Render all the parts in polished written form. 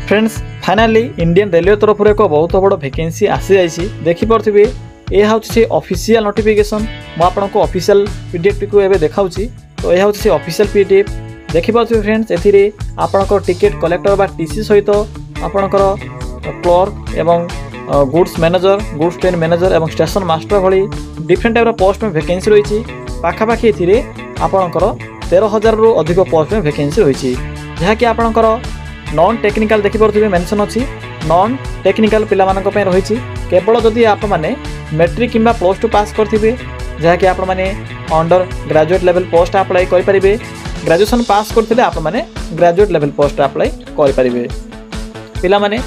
Friends finally Indian railway तरफ एक बहुत बड़ वैकेंसी आसी जाइए देखिपे यह हूँ से ऑफिशियल नोटिफिकेशन मुझे ऑफिशियल पीडीएफ को एवं देखा तो यह हूँ से ऑफिशियल पीडीएफ देखिपे फ्रेंड्स ए आपणकर टिकेट कलेक्टर बा टीसी सहित आपणकर क्लर्क एवं goods manager goods train manager एवं स्टेशन मास्टर भली डिफरेंट टाइप पोस्ट में वैकेंसी रही पाखापाखि ए आपणकर 13,000 रु अधिक पोस्ट में वैकेंसी रही जहाँकि आपणकर नॉन टेक्निकल देखिपे मेंशन अच्छी नॉन टेक्निकल पिला रही केवल जदि आप मैंने मैट्रिक किंबा प्लस टू पास करेंगे जहाँकि आप मैंने under graduate level post apply करेंगे ग्रेजुएशन पास करते आप मैंने ग्रेजुएट लेवल पोस्ट अप्लाई करेंगे पिला माने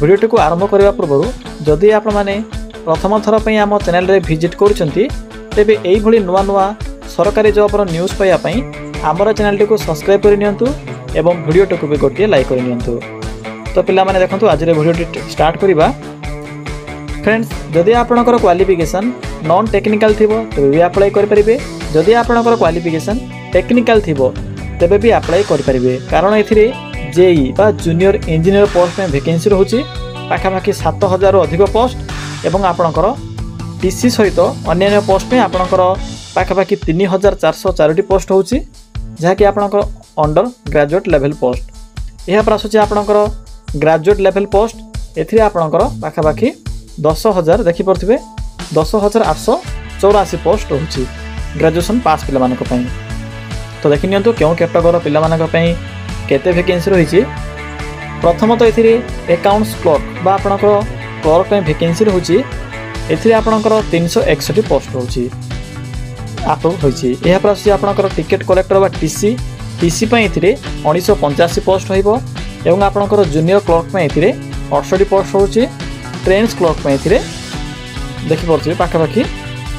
वीडियो को आरंभ करने पूर्व जदि आप मैंने प्रथम थर पर आम चैनल रे विजिट करुँचे तेबे यही नुआ नुआ सरकारी जॉबर न्यूज़ पाइबापी आमर चैनल को सब्सक्राइब करनी एवं वीडियो को भी गोटे लाइक करनी तो पिला माने देखो आज वीडियो स्टार्ट करवा फ्रेंड्स जदि आपणकर क्वालिफिकेशन नॉन टेक्निकल थी तेज भी अप्लाई करेंगे जदि आपणकर क्वालिफिकेशन टेक्निकल थी तेज भी अप्लाई करेंगे कारण ए जेई बा जूनियर इंजीनियर पोस्ट में वैकेंसी रोचे पाखापाखि 7,000 अधिक पोस्ट एवं आपणकर टीसी सहित अन्य पोस्ट में आपणकर पाखापाखि 3,404 पोस्ट होची जहाँकि आपणकर अंडर ग्रेजुएट लेवल पोस्ट यह पर आसूँ आपणकर ग्रेजुएट लेवल पोस्ट ए आपणकर पाखापाखि 10,000 देखिपे 10,884 पोस्ट रोचे ग्रेजुएशन पास पिला तो देखि नियंतु क्यों कैटेगोरी पिला केते वैकेंसी रही प्रथम तो ये अकाउंट्स क्लर्क बा आपणकर क्लर्क में वैकेंसी रोचे ए आपणकर 361 पोस्ट रोचे अप्रूव होती यह पर आसूँ आपणकर टिकेट कलेक्टर बा टीसी टीसी 1985 पोस्ट एवं आपणकर जूनियर क्लर्क में ये 68 पोस्ट रोचे ट्रेन्स क्लर्क में ये देखिपे पाखापाखि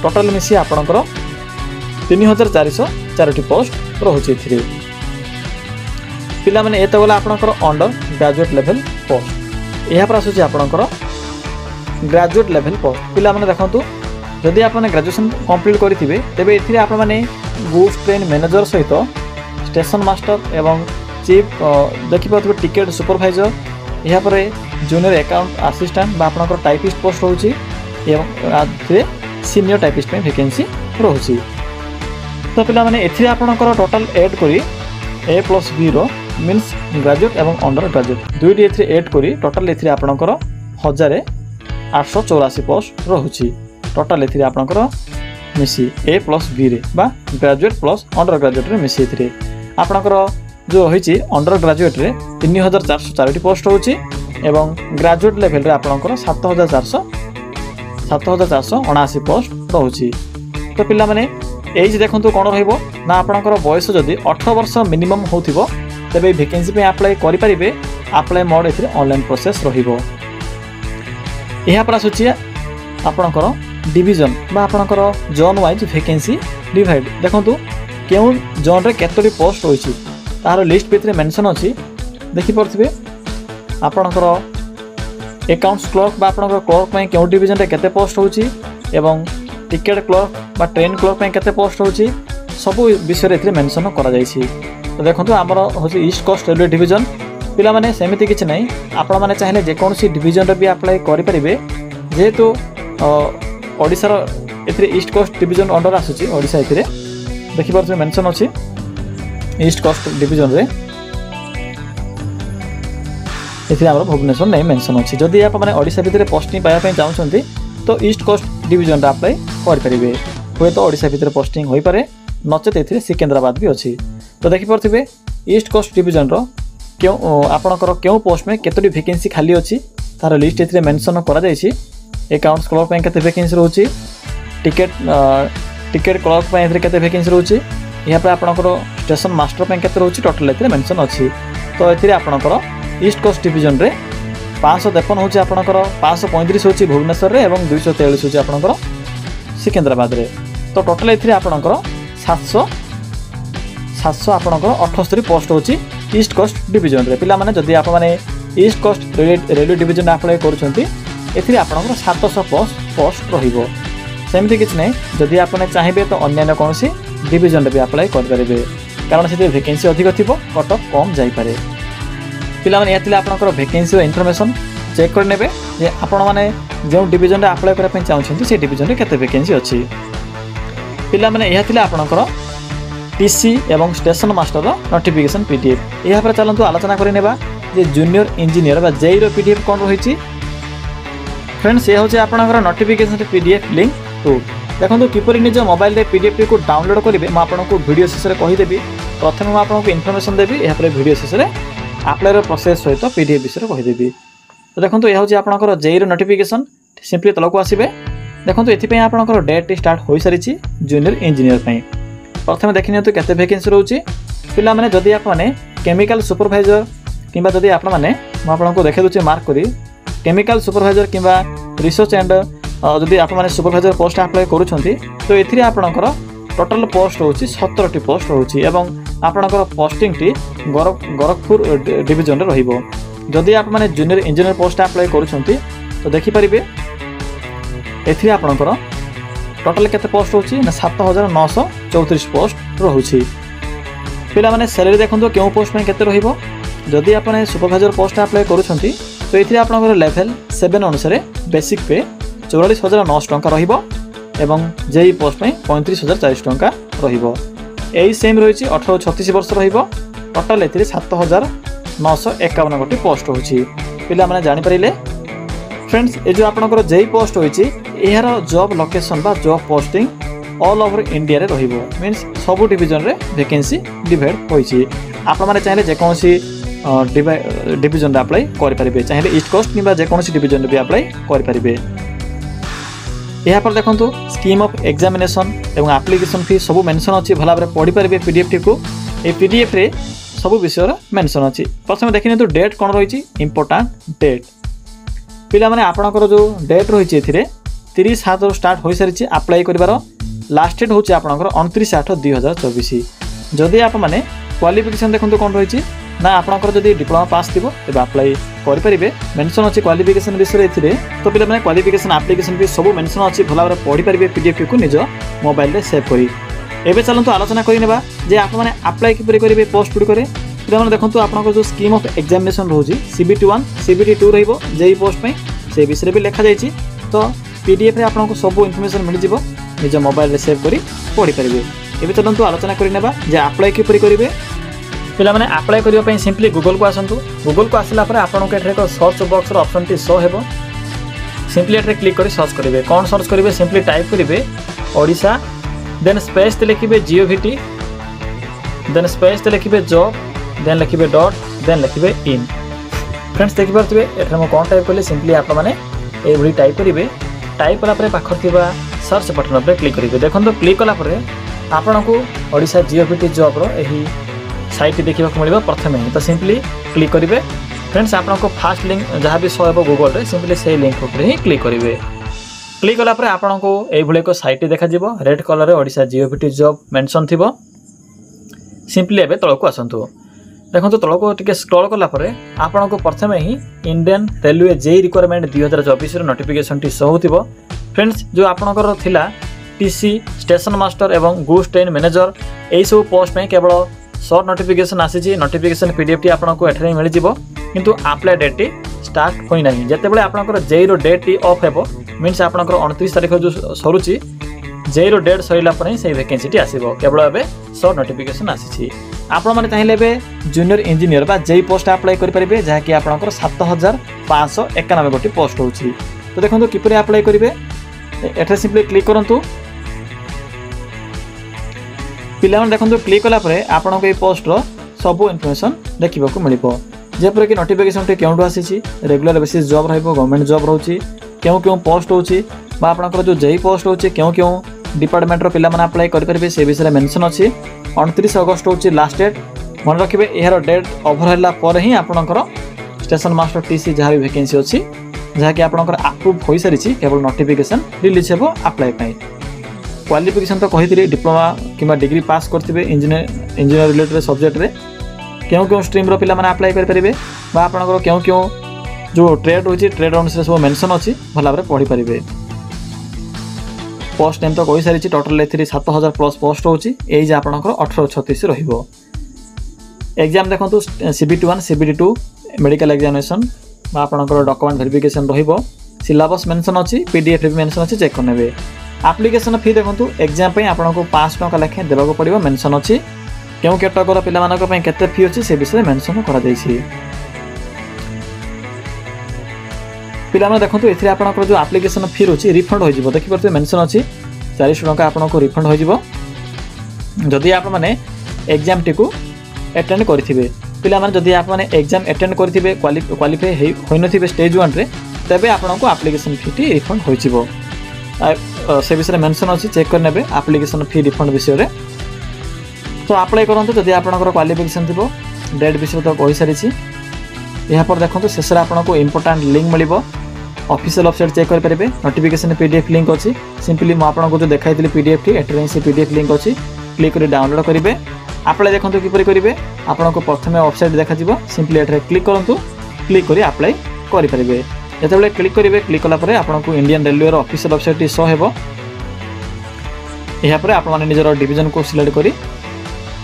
टोटाल मिसी आपणकर 3,404 पोस्ट रोचे पिला माने ये तो गला आपणकर अंडर ग्रेजुएट लेवल पोस्ट यह पर आसूँ आपणकर ग्रेजुएट लेवल पोस्ट पिला माने देखंतु जदि आपने ग्रेजुएशन कंप्लीट करेंगे तेबे एथिरे आप माने गुड्स ट्रेन मैनेजर सहित स्टेशन मास्टर एवं चीफ देखिपे टिकेट सुपरवाइजर यहाँ पर जूनियर अकाउंट असिस्टेंट बा आपणकर टाइपिस्ट पोस्ट रोची एवं सीनियर टाइपिस्ट में वैकेंसी रोची तो पिला माने एथिरे आपणकर टोटल ऐड करी ए प्लस बी रो मीन्स ग्रेजुएट एवं अंडर ग्रेजुएट दुईटी एथिरे ऐड करी टोटल एथिरे आपणकर 1,884 पोस्ट रोची टोटाल ए आपणकर मिसी ए प्लस बी रे बा ग्रेजुएट प्लस अंडर ग्रेजुएट रे मिसी ए आपणकर जो होइछि अंडर ग्रेजुएट रे 3,404 पोस्ट होछि एवं ग्रेजुएट लेवल रे आपणकर 7,479 पोस्ट रोछि तो पिला माने एज देखंतु कोन रहइबो ना आपणकर बयस जदि 18 वर्ष मिनिमम होथिबो तबे वैकेंसी पे अप्लाई करि परिबे अप्लाई मोड एथिरे ऑनलाइन प्रोसेस रहिबो यहा पर आसुछि आपणकर डिविजन बा आपणकर जोन वाइज वैकेंसी डिवाइड देखंतु केउ जोन रे केतोटी पोस्ट होइछि तार लिस्ट भितरे मेंशन अछि देखि परथिबे आपणकर अकाउंट्स क्लर्क बा आपणकर क्लर्क में केउ डिविजन रे केते पोस्ट होछि एवं टिकेट क्लर्क बा ट्रेन क्लर्क में केते पोस्ट होछि सब विषय रे मेंशन करा जाइछि तो देखंतु हमर होछि ईस्ट कोस्ट रेलवे डिविजन पिला माने सेमिति किछ नै आपण माने चाहिले जे कोनसी डिविजन रे भी अप्लाई करि परिबे जेहेतु ओडिसा रे ईस्ट कोस्ट डिविजन अंडर आसुची ओडिसा एथिरे देखि परछे मेंशन अछि ईस्ट कोस्ट डिविजन रे एथिरे हमर भुवनेश्वर नै मेंशन अछि जदि आप माने ओडिसा भितरे पोस्टिंग पाया पे चाहउछंती तो ईस्ट कोस्ट डिविजन रे अप्लाई कर परिबे होय तो ओडिसा भितरे पोस्टिंग होई पारे नचेत एथिरे सिकंदराबाद भी अछि तो देखि परथिबे ईस्ट कोस्ट डिविजन रो क्यों आपणकर क्यों पोस्ट में केतोटी वैकेंसी खाली अछि तार लिस्ट एथिरे मेंशन करा जायछि अकाउंट्स क्लर्क में केते वैकेंसी रोची टिकेट क्लर्क में एथिरे केते वैकेंसी रोची यहाँ पे आपणकर स्टेशन मास्टर में केते रोची टोटल एथिरे मेंशन अछि तो एथिरे आपणकर ईस्ट कोस्ट डिविजन रे 553 होची आपणकर 535 होची भुवनेश्वर रे एवं 243 होची आपणकर सिकंदराबाद रे तो टोटल एथिरे आपणकर 700 आपणकर 78 पोस्ट होची ईस्ट कोस्ट डिविजन रे पिला माने जदि आप माने East Coast railway division apply करूछंती एथिरे आपणकर 700 पोस्ट रहिबो सेमती किछ नै जदि आपने चाहिबे तो अन्य कोनसी डिविजन रे भी अप्लाई कर परिबे कारण से वैकेंसी अधिक थिबो कट ऑफ कम जाई पारे पिलामाने यह थिला आपनकर वैकेंसी इनफॉरमेशन चेक कर नेबे जे आपण माने जो डिवीजन रे अप्लाई करा पई चाहछन्ती से डिवीजन रे केते वैकेंसी अछि। पिलामाने यह थिला आपनकर टीसी एवं स्टेशन मास्टर नोटिफिकेशन पीडीएफ। यह पर चलंतु आलोचना करि नेबा जे जूनियर इंजीनियर बा जेई रो पीडीएफ कोन रहिछि। फ्रेंड्स ये होचे आपनकर नोटिफिकेशन पीडीएफ लिंक टू देखो किपर निज मोबाइल रे पीडीएफ को डाउनलोड करेंगे मुझे आपको वीडियो शेष में कहीदेवी। प्रथम मुझे आपको इनफॉरमेशन देवी यापर वीडियो शेष में अप्लाई प्रोसेस सहित पीडीएफ विषय कहीदेवी। तो देखो यह हूँ आपंकर जेई रो नोटिफिकेशन सिंपली तलक आसबे। देखो ये आपंकर डेट स्टार्ट हो सारी जूनियर इंजीनियर। प्रथम देखी नि केते वैकेंसी रोचे पिला माने जदि आपने केमिकल सुपरवाइजर किंबा जदि आपने आपको देखा दूचे मार्क करी केमिकल सुपरवाइजर किंबा रिसर्च एंड जदि आप सुपरवाइजर पोस्ट अप्लाई करूछंती तो एथिरे आपनकर टोटल पोस्ट होची 17टी पोस्ट होची एवं आपनकर पोस्टिंग टी गोरखपुर डिवीजन रे रहिबो। जदि आप माने जूनियर इंजीनियर पोस्ट अप्लाई करूछंती तो देखि परिबे एथिरे आपनकर टोटल केते पोस्ट होची ना 7934 पोस्ट रहउची। पिला माने सैलरी देखंतो केउ पोस्ट में केते रहिबो। जदि आपने सुपरवाइजर पोस्ट अप्लाई करूछंती तो एथिरे आपनकर लेवल 7 अनुसार बेसिक पे 44,900 टंका रहिबो एवं जेई पोस्ट में 35,040 टंका रहिबो। एई सेम रहिछि 18-36 वर्ष रहिबो। टोटल एथिरे 7,951 गोटी पोस्ट होछि। पिला माने जानि परिले फ्रेंड्स ए जो आपनकर जेई पोस्ट होछि एहार जॉब लोकेशन बा job posting all over India रे रहिबो। मींस सब डिवीजन रे वैकेंसी डिवाइड होइछि। आपण माने चाहिले जे कोनसी डिवीजन रे अप्लाई करि परिबे चाहिले ईस्ट कोस्ट किबा जे कोनसी डिवीजन रे भी अप्लाई करि परिबे। यहाँ पर देखो स्कीम ऑफ एग्जामिनेशन एवं एप्लिकेशन फी सब मेंशन अच्छी भल भाव पढ़ी पारे पीडीएफ टी को ये पीडीएफ रे सब विषय मेंशन अच्छी। प्रथम देखिए तो डेट कौन रही इंपोर्टाट डेट पिला माने आपनकर जो डेट रही 30/7 स्टार्ट हो सारी अप्लाई कर लास्ट डेट हूँ आपनकर 29/8/2024। जदि आप माने क्वालिफिकेशन देखो कौन रही ना आपनकर जदि डिप्लोमा पास थी तेज अप्लाई करेंगे मेंशन अच्छी क्वालिफिकेशन विषय तो पे मैंने क्वालिफिकेशन एप्लिकेशन भी सब मेंशन अच्छी भल भाव पढ़ी पारे पीडीएफ को निज मोबाइल रे सेव करी। एबे चलतु आलोचना करनेबा जे आप मैंने अप्लाई किपरि करेंगे पोस्ट गुड़िक पे देखो आपंकर जो स्कीम ऑफ एग्जामिनेशन रोचे CBT 1 CBT 2 रहिबो जेई पोस्ट में से विषय भी लिखा जाइए। तो पीडीएफ रे आपको सब इनफॉरमेशन मिल जिवो निज मोबाइल रे सेव करी पढ़ी पारे। एबे चलतु आलोचना करनेबा जे अप्लाई किपरि करेंगे पिला माने अप्लाई करियो पई सिंपली गूगल को आसंतु। गूगल को आसला पर आपन के एठरे को सर्च बॉक्स रो ऑप्शन टी शो हेबो। सिंपली एठरे क्लिक करी सर्च करिवे कोन सर्च करिवे सिंपली टाइप करिवे ओडिशा देन स्पेस ते लिखिबे जीओवीटी देन स्पेस ते लिखिबे जॉब देन लिखिबे डॉट देन लिखिबे इन। फ्रेंड्स देखि परथिबे एठरे म कोन टाइप करले सिंपली आप माने ए भली टाइप करिवे। टाइप कला पर पाखर थिबा सर्च बटन पर क्लिक करिवे। देखन तो क्लिक कला पर आपन को ओडिशा जीओवीटी जॉब रो एही साइट देखा मिले प्रथम ही। तो सिंपली क्लिक करेंगे फ्रेंड्स आपको फास्ट लिंक जहाँ भी शो हो गूगल रे सिंपली से लिंक ऊपर ही क्लिक करेंगे। क्लिक कलापर आपको ये एक साइट देखा रेड कलर रे ओडिशा जीओवीटी जॉब मेंशन थी। सिंपली एवं तल को आसतु देखो तल को टे स्क्रॉल कलापर आपको प्रथम ही Indian railway JE requirement 2024 notification टी शो हो। फ्रेंड्स जो आपंकर थिला टीसी स्टेशन मास्टर एवं गुड्स ट्रेन मैनेजर यही सब पोस्ट में केवल शॉर्ट नोटिफिकेशन आसी नोटिफिकेशन पीडीएफ टी आपको एठरे मिल जिवो किंतु अप्लाई डेट टी स्टार्ट होई नाही। जेतेबेले आपनकर जेई रो डेट टी ऑफ हेबो मींस आपनकर 29 तारिख जो सरुची जेई रो डेट सरिला पर ही से वैकेंसी टी आसीबो। केवल एबे शॉर्ट नोटिफिकेशन आसी आपण माने चाहिले एबे जूनियर इंजीनियर बा जेई पोस्ट अप्लाई करि परिबे जहा कि आपनकर 7591 गोटी पोस्ट होची। तो देखंतु किपरि अप्लाई करिवे एठरे सिंपली क्लिक करंतु। पिला देखो क्लिक कला आपन को पोस्ट रो सब इनफॉरमेशन देखा मिल जेपर कि नोटिफिकेशन टी क्यों आसी रेगुलर बेसिस जॉब रहिबो गवर्नमेंट जॉब रोची क्यों क्यों पोस्ट होची बा आपनकर जो जेई पोस्ट होची क्यों क्यों डिपार्टमेंट रो पिला माने अप्लाई करि परिबे से विषय मेंशन अछि। 29 अगस्त होची लास्ट डेट मन रखिबे एहर डेट ओवर हला पर ही आपनकर स्टेशन मास्टर टीसी जहाँ भी वैकेंसी अछि जहाँ कि आपनकर अप्रूव होई सारी केवल नोटिफिकेशन रिलीज हेबो अप्लाई पई। क्वालिफिकेशन तो कही डिप्लोमा कि डिग्री पास करते इंजीनियर रिलेटेड सब्जेक्ट रे क्यों क्यों स्ट्रीम रो पिला माने अप्लाई कर परिबे बा आपनकर क्यों क्यों जो ट्रेड होची ट्रेड अनुसार सब मेंशन अछि भल भाव पढ़ी पारिबे। पोस्ट नेम तो कही सारी टोटल एथि 7000 प्लस पोस्ट होची एज आपनकर 1836 रहिबो। एग्जाम देखंतु CBT 1 CBT 2 मेडिकल एग्जामिनेशन आपंकर डॉक्यूमेंट वेरिफिकेशन रहिबो सिलेबस मेंशन अछि पीडीएफ भी मेंशन अछि चेक करनेबे। एप्लिकेशन फी देखंतु एग्जाम पे आपनको 5 टका लेखे देबाको पड़िबो मेंशन अछि केउ कैटेगोरी पिला मानक पे केते फी अछि से विषय मेंशन करा दैछि। पिला माने देखंतु एथिरे आपनकर जो एप्लिकेशन फी अछि रिफंड होई जिवो देखि परते मेंशन अछि 400 टका आपनको रिफंड होई जिवो जदि आप माने एग्जाम टिकु अटेंड करथिबे। पिला माने जदि आप माने एग्जाम अटेंड करथिबे क्वालिफाई होई नथिबे स्टेज 1 रे तबे आपनको एप्लिकेशन फी टी रिफंड होई जिवो से विषय मेंशन अछि चेक कर नेबे एप्लिकेशन फी रिफंड विषय रे। तो अप्लाई करंतु जदि आपनकर क्वालिफिकेशन थिबो डेट विषय तो कहि सारि छी। यहाँ पर देखंतु शेष रे आपनको इंपोर्टेंट लिंक मिलिबो ऑफिशियल वेबसाइट चेक कर परिबे नोटिफिकेशन पीडीएफ लिंक अछि सिंपली म आपनको जो देखाइतली पीडीएफ टी एटरे से पीडीएफ लिंक अछि क्लिक करी डाउनलोड करिवे। अप्लाई देखंतु किपरि करिवे आपनको प्रथमे वेबसाइट देखा जिवो सिंपली एटरे क्लिक करंतु क्लिक करी अप्लाई करि परिबे। जेतेबेले क्लिक करिवे क्लिक कला परे आपनको इंडियन रेलवे रो ऑफिशियल वेबसाइट टी शो हेबो। यहाँ पर आप माने निजर डिवीजन को सिलेक्ट करी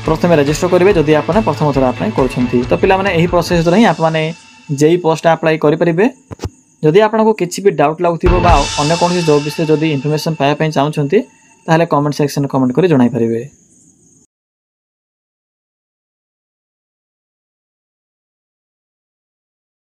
प्रथमे रजिस्टर करेंगे जदि आप प्रथम थर अप्लाई कर। तो पिला माने यही प्रोसेस ही आप जेई पोस्ट अप्लाई करेंगे। जदि आपको किसी भी डाउट लगुव अन्य कौन जॉब विषय जदि इनफॉरमेशन पाइबा चाहते कमेंट सेक्शन कमेंट कर जणाई पारे।